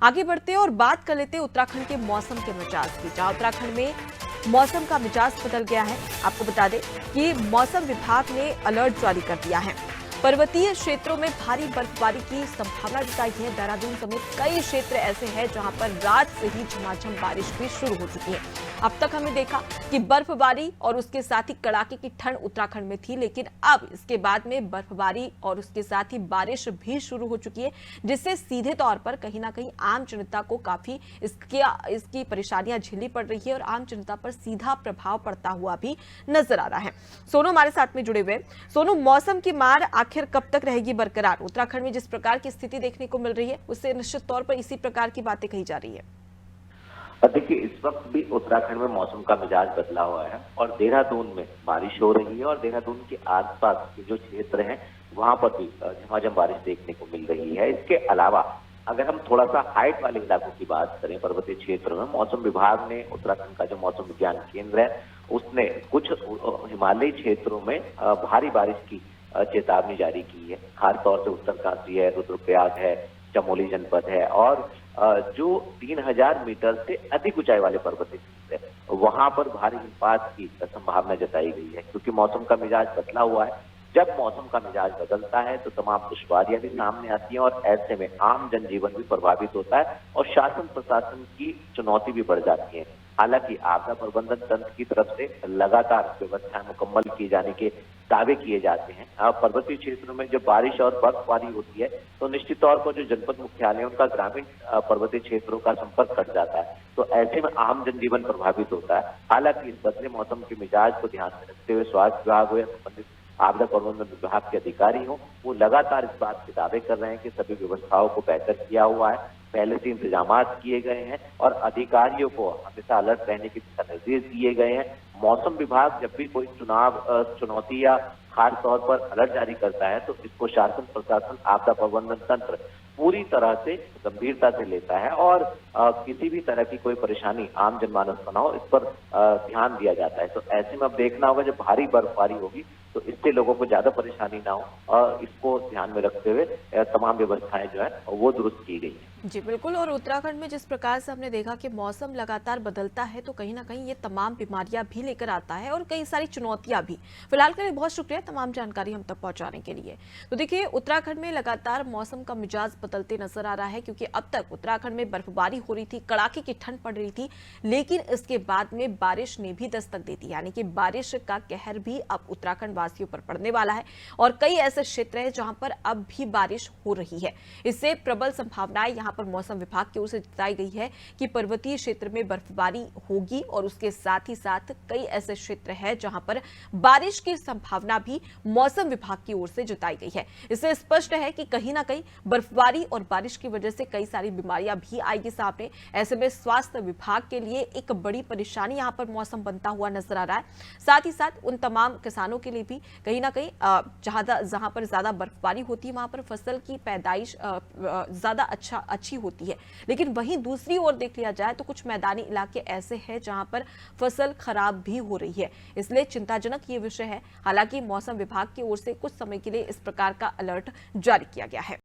आगे बढ़ते हैं और बात कर लेते हैं उत्तराखंड के मौसम के मिजाज की, जहां उत्तराखंड में मौसम का मिजाज बदल गया है। आपको बता दें कि मौसम विभाग ने अलर्ट जारी कर दिया है। पर्वतीय क्षेत्रों में भारी बर्फबारी की संभावना जताई है। देहरादून समेत कई क्षेत्र ऐसे हैं जहां पर रात से ही झमाझम बारिश भी शुरू हो चुकी है। अब तक हमने देखा कि बर्फबारी और उसके साथ ही कड़ाके की ठंड उत्तराखंड में थी, लेकिन अब इसके बाद में बर्फबारी और उसके साथ ही बारिश भी शुरू हो चुकी है, जिससे सीधे तौर पर कहीं ना कहीं आम जनता को काफी इसकी परेशानियां झेलनी पड़ रही है और आम जनता पर सीधा प्रभाव पड़ता हुआ भी नजर आ रहा है। सोनू हमारे साथ में जुड़े हुए। सोनू, मौसम की मार आखिर कब तक रहेगी बरकरार? उत्तराखंड में जिस प्रकार की स्थिति देखने को मिल रही है उससे निश्चित तौर पर इसी प्रकार की बातें कही जा रही है। देखिए, इस वक्त भी उत्तराखंड में मौसम का मिजाज बदला हुआ है और देहरादून में बारिश हो रही है और देहरादून के आसपास के जो क्षेत्र हैं वहां पर भी झमाझम बारिश देखने को मिल रही है। इसके अलावा अगर हम थोड़ा सा हाइट वाले इलाकों की बात करें, पर्वतीय क्षेत्र में मौसम विभाग ने, उत्तराखंड का जो मौसम विज्ञान केंद्र है उसने कुछ हिमालयी क्षेत्रों में भारी बारिश की चेतावनी जारी की है। खासतौर से उत्तरकाशी है, रुद्रप्रयाग है, चमोली जनपद है और जो 3000 मीटर से अधिक ऊंचाई वाले पर्वतीय क्षेत्र है वहां पर भारी हिमपात की संभावना जताई गई है, क्योंकि मौसम का मिजाज बदला हुआ है। जब मौसम का मिजाज बदलता है तो तमाम दुश्वारियां भी सामने आती हैं और ऐसे में आम जनजीवन भी प्रभावित होता है और शासन प्रशासन की चुनौती भी बढ़ जाती है। हालांकि आपदा प्रबंधन तंत्र की तरफ से लगातार व्यवस्थाएं मुकम्मल किए जाने के दावे किए जाते हैं। पर्वतीय क्षेत्रों में जब बारिश और बर्फबारी होती है तो निश्चित तौर पर जो जनपद मुख्यालय है उनका ग्रामीण पर्वतीय क्षेत्रों का संपर्क कट जाता है, तो ऐसे में आम जनजीवन प्रभावित होता है। हालांकि इस बदले मौसम के मिजाज को ध्यान में रखते हुए स्वास्थ्य विभाग हो या संबंधित आपदा प्रबंधन विभाग के अधिकारी हो, वो लगातार इस बात के दावे कर रहे हैं कि सभी व्यवस्थाओं को बेहतर किया हुआ है, पहले से इंतजाम किए गए हैं और अधिकारियों को हमेशा अलर्ट रहने के दिशा निर्देश दिए गए हैं। मौसम विभाग जब भी कोई चुनौती या खास तौर पर अलर्ट जारी करता है तो इसको शासन प्रशासन, आपदा प्रबंधन तंत्र पूरी तरह से गंभीरता से लेता है और किसी भी तरह की कोई परेशानी आम जनमानस पर न हो, इस पर ध्यान दिया जाता है। तो ऐसे में अब देखना होगा, जब भारी बर्फबारी होगी तो इससे लोगों को ज्यादा परेशानी ना हो और इसको ध्यान में रखते हुए तमाम व्यवस्थाएं जो है वो दुरुस्त की गई है। जी बिल्कुल। और उत्तराखंड में जिस प्रकार से हमने देखा कि मौसम लगातार बदलता है तो कहीं ना कहीं ये तमाम बीमारियां भी लेकर आता है और कई सारी चुनौतियां भी। फिलहाल के लिए बहुत शुक्रिया तमाम जानकारी हम तक पहुंचाने के लिए। तो देखिए, उत्तराखंड में लगातार मौसम का मिजाज बदलते नजर आ रहा है, क्योंकि अब तक उत्तराखंड में बर्फबारी हो रही थी, कड़ाके की ठंड पड़ रही थी, लेकिन इसके बाद में बारिश ने भी दस्तक दी थी। यानी कि बारिश का कहर भी अब उत्तराखंड वासियों पर पड़ने वाला है और कई ऐसे क्षेत्र हैं जहां पर अब भी बारिश हो रही है। इससे प्रबल संभावनाएं यहां पर मौसम विभाग की ओर से जताई गई है कि पर्वतीय क्षेत्र में बर्फबारी होगी और उसके साथ ही साथ कई ऐसे क्षेत्र हैं जहां पर बारिश की संभावना भी मौसम विभाग की ओर से जताई गई है। इससे स्पष्ट है कि कहीं ना कहीं बर्फबारी और बारिश की वजह से कई सारी बीमारियां भी आएगी सामने। ऐसे में स्वास्थ्य विभाग के लिए एक बड़ी परेशानी यहां पर मौसम बनता हुआ नजर आ रहा है। साथ ही साथ उन तमाम किसानों के लिए भी कहीं ना कहीं जहां पर ज्यादा बर्फबारी होती है वहां पर फसल की पैदाइश ज्यादा अच्छी होती है, लेकिन वहीं दूसरी ओर देख लिया जाए तो कुछ मैदानी इलाके ऐसे हैं जहां पर फसल खराब भी हो रही है। इसलिए चिंताजनक ये विषय है। हालांकि मौसम विभाग की ओर से कुछ समय के लिए इस प्रकार का अलर्ट जारी किया गया है।